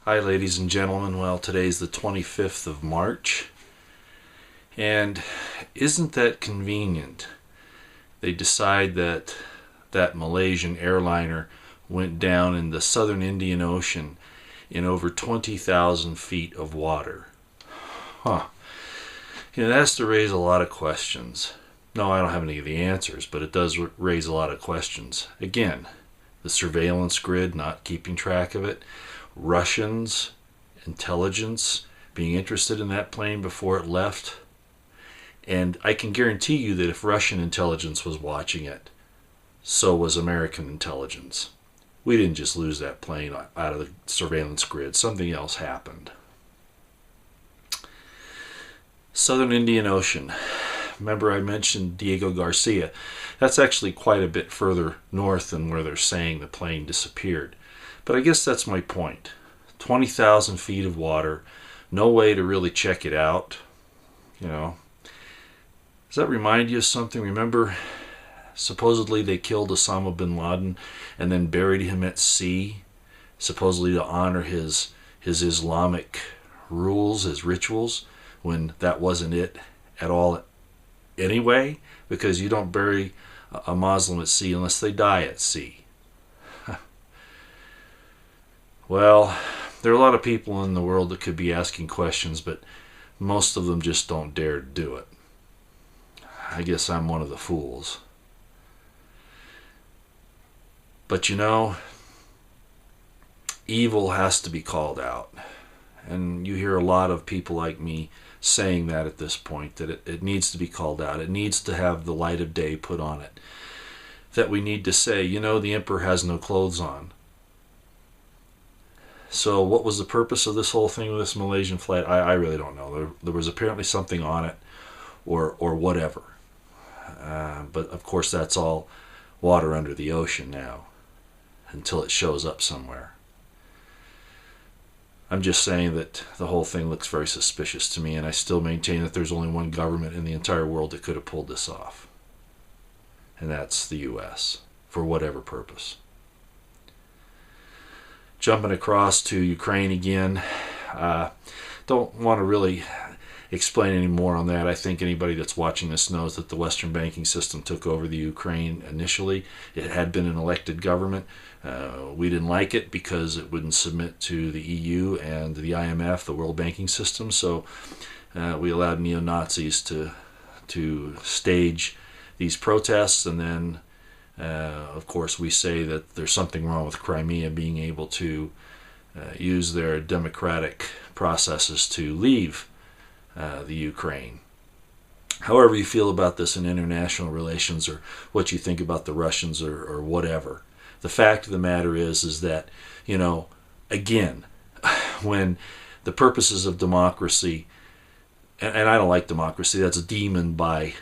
Hi, ladies and gentlemen. Well, today's the 25th of March, and isn't that convenient? They decide that that Malaysian airliner went down in the southern Indian Ocean in over 20,000 feet of water. Huh. That has to raise a lot of questions. No, I don't have any of the answers, but it does raise a lot of questions. Again, the surveillance grid not keeping track of it, Russians, intelligence being interested in that plane before it left. And I can guarantee you that if Russian intelligence was watching it, so was American intelligence. We didn't just lose that plane out of the surveillance grid. Something else happened. Southern Indian Ocean. Remember I mentioned Diego Garcia. That's actually quite a bit further north than where they're saying the plane disappeared. But I guess that's my point. 20,000 feet of water, no way to really check it out. Does that remind you of something? Remember, supposedly they killed Osama bin Laden and then buried him at sea, supposedly to honor his Islamic rules, his rituals, when that wasn't it at all anyway, because you don't bury a Muslim at sea unless they die at sea. Well, there are a lot of people in the world that could be asking questions, but most of them just don't dare to do it. I guess I'm one of the fools. But evil has to be called out. And you hear a lot of people like me saying that at this point, that it needs to be called out. It needs to have the light of day put on it. That we need to say, the emperor has no clothes on. So what was the purpose of this whole thing with this Malaysian flight? I really don't know. There was apparently something on it or whatever. But of course that's all water under the ocean now until it shows up somewhere. I'm just saying that the whole thing looks very suspicious to me, and I still maintain that there's only one government in the entire world that could have pulled this off. And that's the U.S. for whatever purpose. Jumping across to Ukraine again. Don't want to really explain any more on that. I think anybody that's watching this knows that the Western banking system took over the Ukraine initially. It had been an elected government. We didn't like it because it wouldn't submit to the EU and the IMF, the World Banking System. So we allowed neo-Nazis to stage these protests, and then of course, we say that there's something wrong with Crimea being able to use their democratic processes to leave the Ukraine. However you feel about this in international relations, or what you think about the Russians, or whatever, the fact of the matter is that, again, when the purposes of democracy, and I don't like democracy, that's a demon by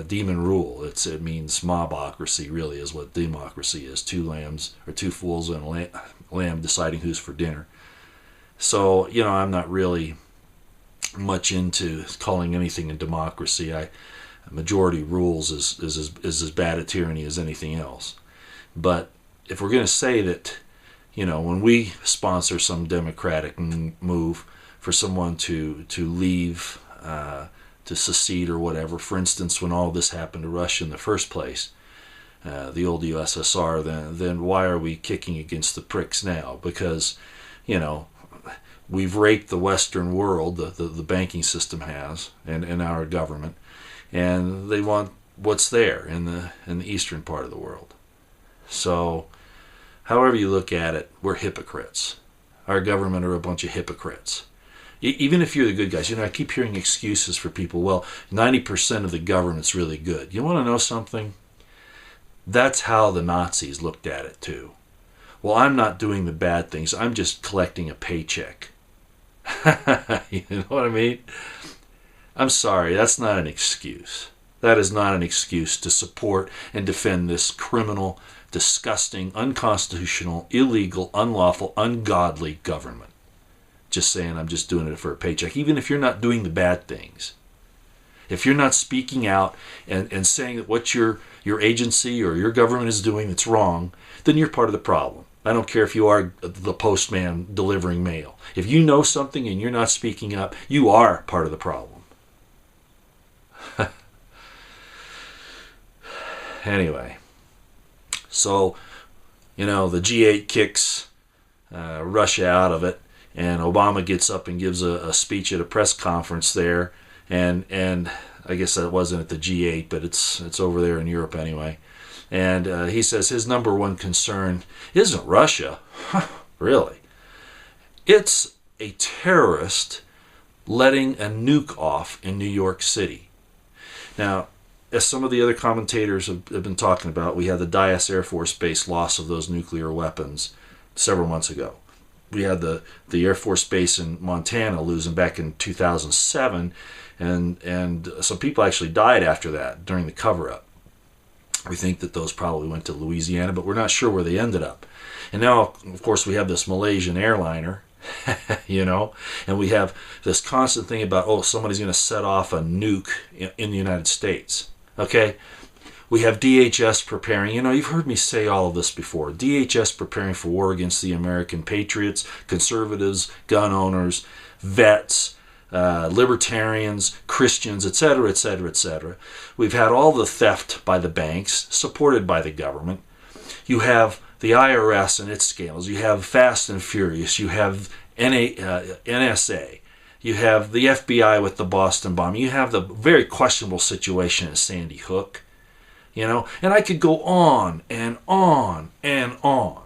demon rule. It means mobocracy, really, is what democracy is. Two lambs, or two fools and a lamb deciding who's for dinner. So, I'm not really much into calling anything a democracy. Majority rules is as bad a tyranny as anything else. But if we're going to say that, when we sponsor some democratic move for someone to leave, to secede or whatever. For instance, when all this happened to Russia in the first place, the old USSR, then why are we kicking against the pricks now? Because, we've raped the Western world, the banking system has, and our government, and they want what's there in the eastern part of the world. So, however you look at it, we're hypocrites. Our government are a bunch of hypocrites. Even if you're the good guys, I keep hearing excuses for people. Well, 90% of the government's really good. You want to know something? That's how the Nazis looked at it too. Well, I'm not doing the bad things. I'm just collecting a paycheck. You know what I mean? I'm sorry, that's not an excuse. That is not an excuse to support and defend this criminal, disgusting, unconstitutional, illegal, unlawful, ungodly government. Just saying I'm just doing it for a paycheck, even if you're not doing the bad things. If you're not speaking out and saying that what your agency or your government is doing that's wrong, then you're part of the problem. I don't care if you are the postman delivering mail. If you know something and you're not speaking up, you are part of the problem. Anyway, so, the G8 kicks Russia out of it, and Obama gets up and gives a speech at a press conference there, and I guess that wasn't at the G8, but it's over there in Europe anyway. And he says his number one concern isn't Russia. Really. It's a terrorist letting a nuke off in New York City. Now, as some of the other commentators have been talking about, we had the Dyess Air Force Base loss of those nuclear weapons several months ago. We had the Air Force Base in Montana losing back in 2007, and some people actually died after that during the cover-up. We think that those probably went to Louisiana, but we're not sure where they ended up. And now, of course, we have this Malaysian airliner, and we have this constant thing about, somebody's going to set off a nuke in the United States. Okay? We have DHS preparing. You've heard me say all of this before. DHS preparing for war against the American patriots, conservatives, gun owners, vets, libertarians, Christians, etc., etc., etc. We've had all the theft by the banks, supported by the government. You have the IRS and its scandals. You have Fast and Furious. You have NSA. You have the FBI with the Boston bombing. You have the very questionable situation at Sandy Hook. And I could go on and on and on.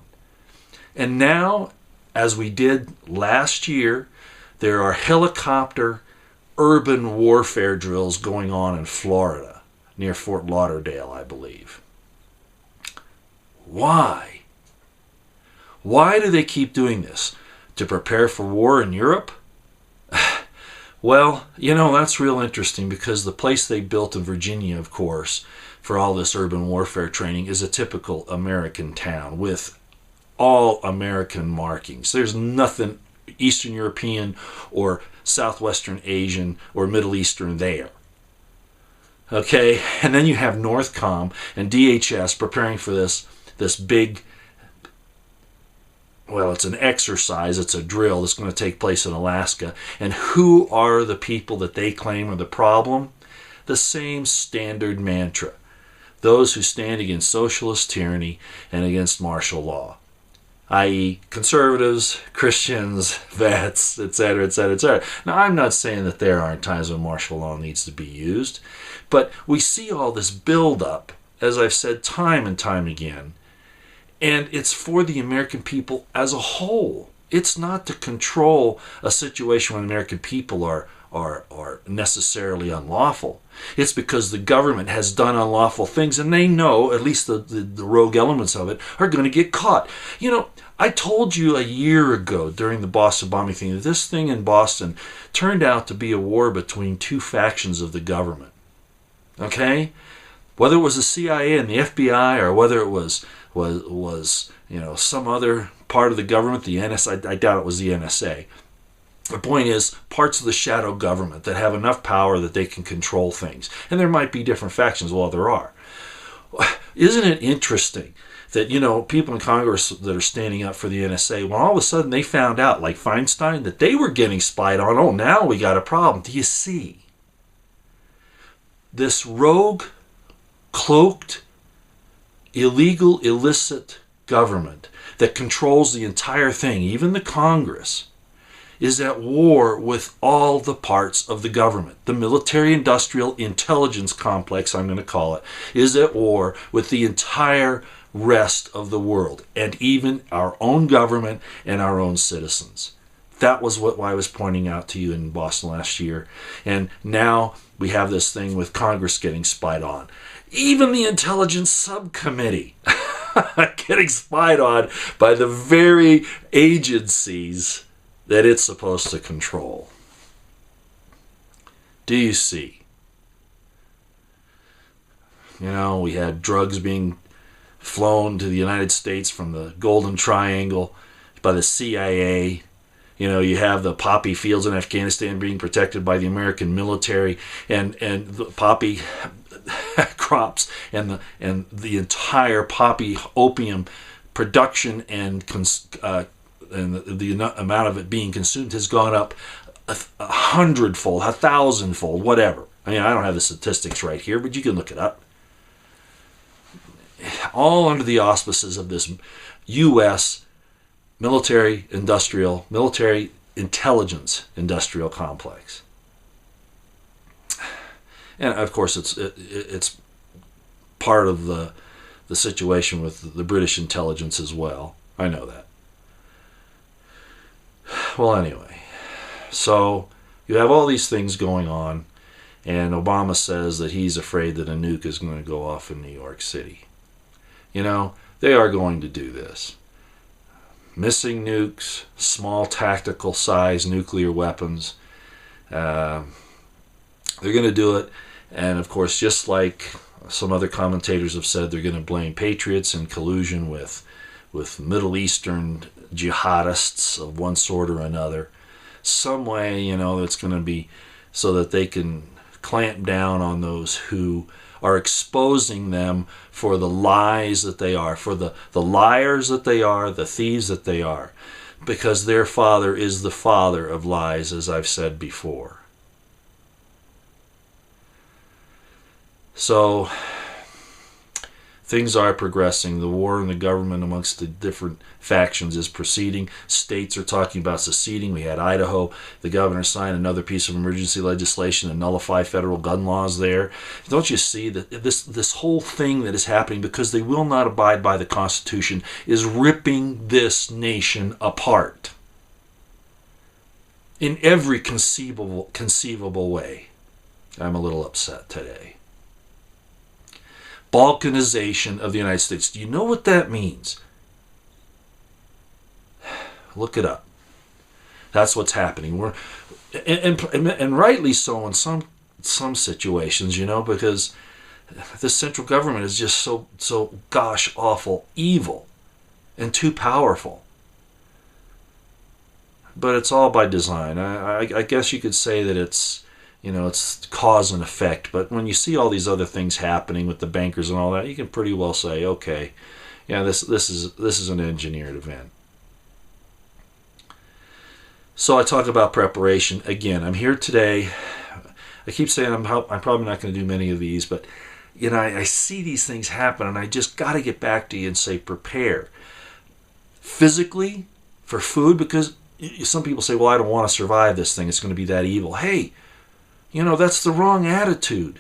And now, as we did last year, there are helicopter urban warfare drills going on in Florida, near Fort Lauderdale, I believe. Why? Why do they keep doing this? To prepare for war in Europe? Well, that's real interesting, because the place they built in Virginia, of course, for all this urban warfare training is a typical American town with all American markings. There's nothing Eastern European or Southwestern Asian or Middle Eastern there. Okay? And then you have Northcom and DHS preparing for this big, it's an exercise, it's a drill that's going to take place in Alaska. And who are the people that they claim are the problem? The same standard mantra. Those who stand against socialist tyranny and against martial law, i.e. conservatives, Christians, vets, etc., etc., etc. Now, I'm not saying that there aren't times when martial law needs to be used, but we see all this build-up, as I've said time and time again, and it's for the American people as a whole. It's not to control a situation when American people are necessarily unlawful. It's because the government has done unlawful things, and they know, at least the rogue elements of it, are going to get caught. I told you a year ago during the Boston bombing thing that this thing in Boston turned out to be a war between two factions of the government. Okay? Whether it was the CIA and the FBI, or whether it was some other part of the government, the NSA, I doubt it was the NSA. The point is, parts of the shadow government that have enough power that they can control things. And there might be different factions. Well, there are. Isn't it interesting that, people in Congress that are standing up for the NSA, when all of a sudden they found out, like Feinstein, that they were getting spied on, now we got a problem. Do you see? This rogue, cloaked, illegal, illicit government that controls the entire thing, even the Congress, is at war with all the parts of the government. The military-industrial intelligence complex, I'm going to call it, is at war with the entire rest of the world, and even our own government and our own citizens. That was what I was pointing out to you in Boston last year. And now we have this thing with Congress getting spied on. Even the Intelligence Subcommittee getting spied on by the very agencies that it's supposed to control. Do you see? We had drugs being flown to the United States from the Golden Triangle by the CIA. You have the poppy fields in Afghanistan being protected by the American military, and the poppy crops and the entire poppy opium production and the amount of it being consumed has gone up a hundredfold, 1,000-fold, whatever. I mean, I don't have the statistics right here, but you can look it up. All under the auspices of this U.S. military intelligence industrial complex. And of course, it's part of the situation with the British intelligence as well. I know that. Well, anyway, so you have all these things going on, and Obama says that he's afraid that a nuke is going to go off in New York City. You know, they are going to do this. Missing nukes, small tactical size nuclear weapons. They're going to do it. And of course, just like some other commentators have said, they're going to blame patriots in collusion with Middle Eastern jihadists of one sort or another. Some way, you know, that's going to be so that they can clamp down on those who are exposing them for the lies that they are, for the liars that they are, the thieves that they are, because their father is the father of lies, as I've said before. So things are progressing. The war in the government amongst the different factions is proceeding. States are talking about seceding. We had Idaho. The governor signed another piece of emergency legislation to nullify federal gun laws there. Don't you see that this whole thing that is happening, because they will not abide by the Constitution, is ripping this nation apart in every conceivable way? I'm a little upset today. Balkanization of the United States. Do you know what that means? Look it up. That's what's happening. We're and rightly so in some situations, you know, because the central government is just so gosh awful evil and too powerful. But it's all by design. I guess you could say that it's, you know, it's cause and effect. But when you see all these other things happening with the bankers and all that, you can pretty well say, okay, yeah, this is an engineered event. So I talk about preparation. Again, I'm here today. I keep saying I'm probably not going to do many of these, but you know, I see these things happen, and I just got to get back to you and say prepare. Physically, for food, because some people say, well, I don't want to survive this thing. It's going to be that evil. Hey, you know, that's the wrong attitude.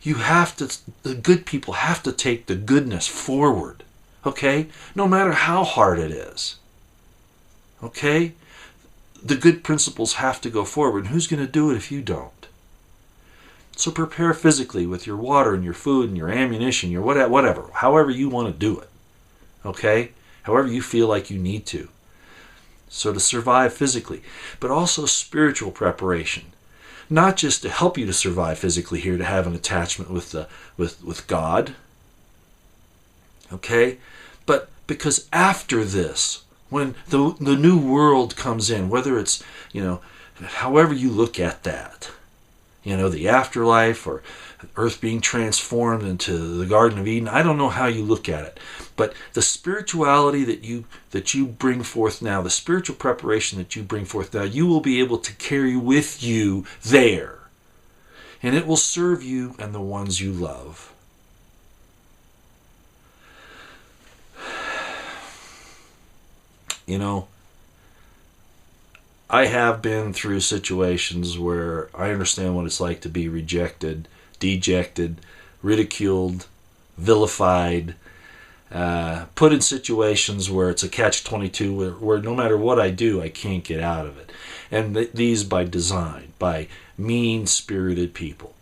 The good people have to take the goodness forward, okay? No matter how hard it is, okay? The good principles have to go forward. And who's going to do it if you don't? So prepare physically with your water and your food and your ammunition, your whatever, however you want to do it, okay? However you feel like you need to. So to survive physically, but also spiritual preparation. Not just to help you to survive physically here, to have an attachment with God, okay? But because after this, when the new world comes in, whether it's, you know, however you look at that, you know, the afterlife or earth being transformed into the Garden of Eden, I don't know how you look at it, but the spirituality that you bring forth now, the spiritual preparation that you bring forth now, you will be able to carry with you there, and it will serve you and the ones you love. You know, I have been through situations where I understand what it's like to be rejected, dejected, ridiculed, vilified, put in situations where it's a catch-22 where no matter what I do, I can't get out of it. And these by design, by mean-spirited people.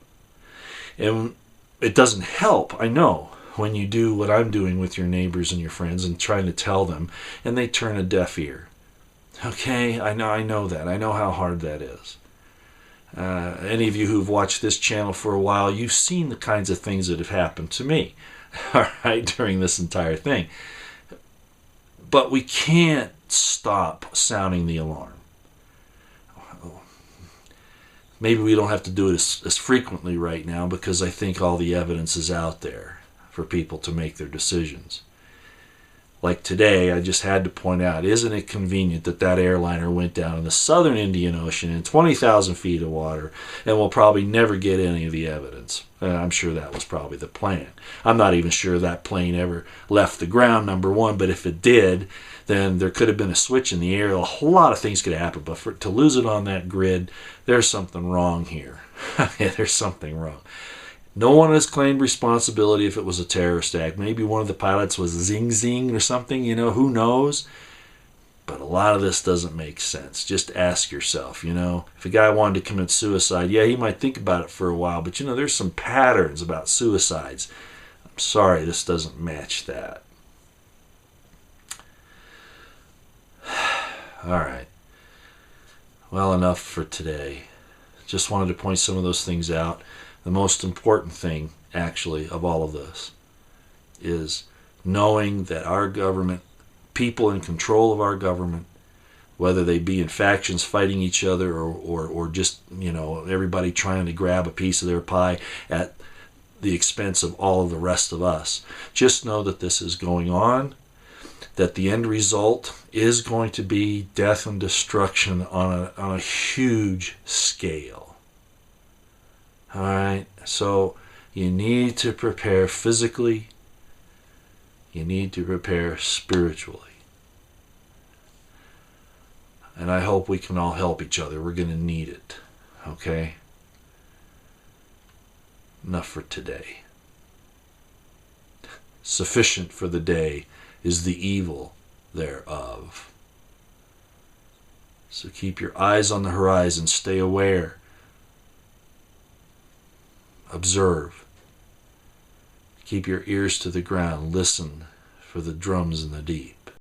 And it doesn't help, I know, when you do what I'm doing with your neighbors and your friends and trying to tell them, and they turn a deaf ear. Okay, I know that. I know how hard that is. Any of you who've watched this channel for a while, you've seen the kinds of things that have happened to me, all right, during this entire thing. But we can't stop sounding the alarm. Maybe we don't have to do it as frequently right now, because I think all the evidence is out there for people to make their decisions. Like today, I just had to point out, isn't it convenient that that airliner went down in the southern Indian Ocean in 20,000 feet of water, and we'll probably never get any of the evidence. And I'm sure that was probably the plan. I'm not even sure that plane ever left the ground, number one, but if it did, then there could have been a switch in the air. A whole lot of things could happen, but to lose it on that grid, there's something wrong here. Yeah, there's something wrong. No one has claimed responsibility if it was a terrorist act. Maybe one of the pilots was zing or something, who knows? But a lot of this doesn't make sense. Just ask yourself, if a guy wanted to commit suicide, yeah, he might think about it for a while, but there's some patterns about suicides. I'm sorry, this doesn't match that. All right. Well, enough for today. Just wanted to point some of those things out. The most important thing, actually, of all of this is knowing that our government, people in control of our government, whether they be in factions fighting each other or just, everybody trying to grab a piece of their pie at the expense of all of the rest of us. Just know that this is going on, that the end result is going to be death and destruction on a huge scale. All right, so you need to prepare physically. You need to prepare spiritually. And I hope we can all help each other. We're going to need it. Okay? Enough for today. Sufficient for the day is the evil thereof. So keep your eyes on the horizon. Stay aware. Observe. Keep your ears to the ground. Listen for the drums in the deep.